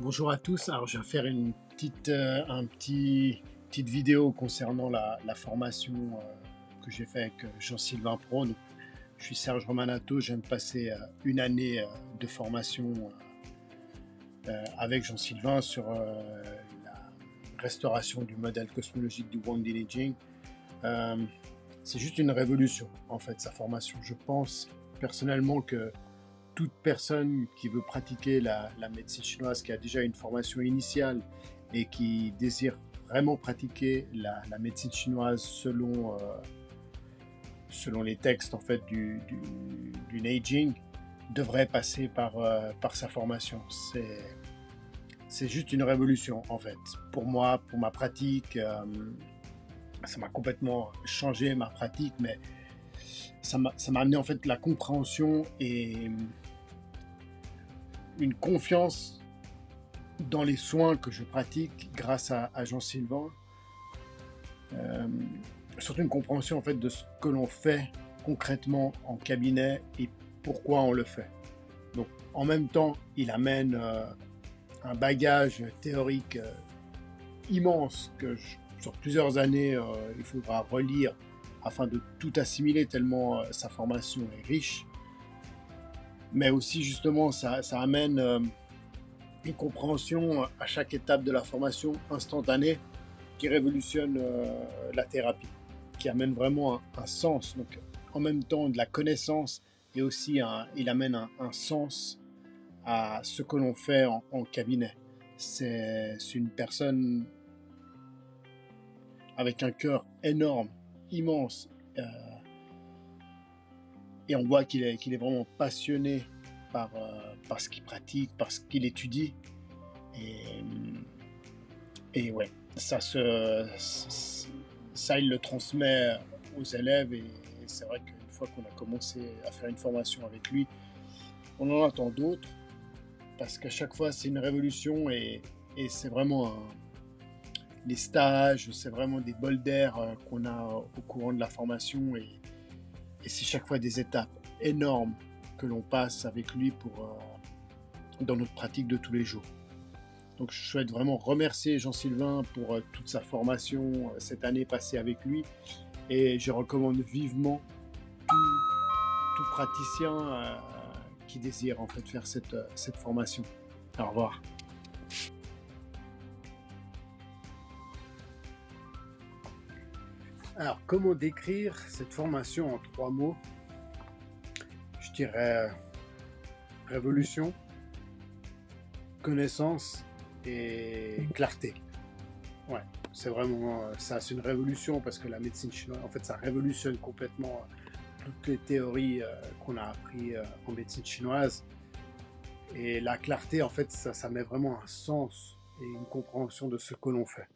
Bonjour à tous. Alors, je vais faire une petite vidéo concernant la formation que j'ai fait avec Jean-Sylvain Pro. Donc, je suis Serge Romanato. Je viens de passer une année de formation avec Jean-Sylvain sur la restauration du modèle cosmologique du Wound Imaging. C'est juste une révolution, en fait, sa formation. Je pense personnellement que toute personne qui veut pratiquer la médecine chinoise, qui a déjà une formation initiale et qui désire vraiment pratiquer la médecine chinoise selon les textes en fait, du Neijing, devrait passer par sa formation. C'est juste une révolution en fait. Pour moi, pour ma pratique, ça m'a complètement changé ma pratique, mais ça m'a amené en fait la compréhension et une confiance dans les soins que je pratique grâce à Jean-Sylvain. Surtout une compréhension en fait de ce que l'on fait concrètement en cabinet et pourquoi on le fait. Donc en même temps, il amène un bagage théorique immense que sur plusieurs années, il faudra relire afin de tout assimiler tellement sa formation est riche. Mais aussi justement, ça amène une compréhension à chaque étape de la formation instantanée qui révolutionne la thérapie, qui amène vraiment un sens. Donc en même temps de la connaissance et aussi il amène un sens à ce que l'on fait en cabinet. C'est une personne avec un cœur énorme, immense, et on voit qu'il est vraiment passionné par ce qu'il pratique, par ce qu'il étudie. Et ouais, ça, il le transmet aux élèves. Et c'est vrai qu'une fois qu'on a commencé à faire une formation avec lui, on en attend d'autres, parce qu'à chaque fois, c'est une révolution. Et c'est vraiment les stages, c'est vraiment des bols d'air qu'on a au courant de la formation. Et c'est chaque fois des étapes énormes que l'on passe avec lui dans notre pratique de tous les jours. Donc je souhaite vraiment remercier Jean-Sylvain pour toute sa formation cette année passée avec lui. Et je recommande vivement tout praticien qui désire en fait faire cette formation. Au revoir. Alors, comment décrire cette formation en 3 mots? Je dirais révolution, connaissance et clarté. Ouais, c'est vraiment ça, c'est une révolution parce que la médecine chinoise, en fait, ça révolutionne complètement toutes les théories qu'on a appris en médecine chinoise. Et la clarté, en fait, ça met vraiment un sens et une compréhension de ce que l'on fait.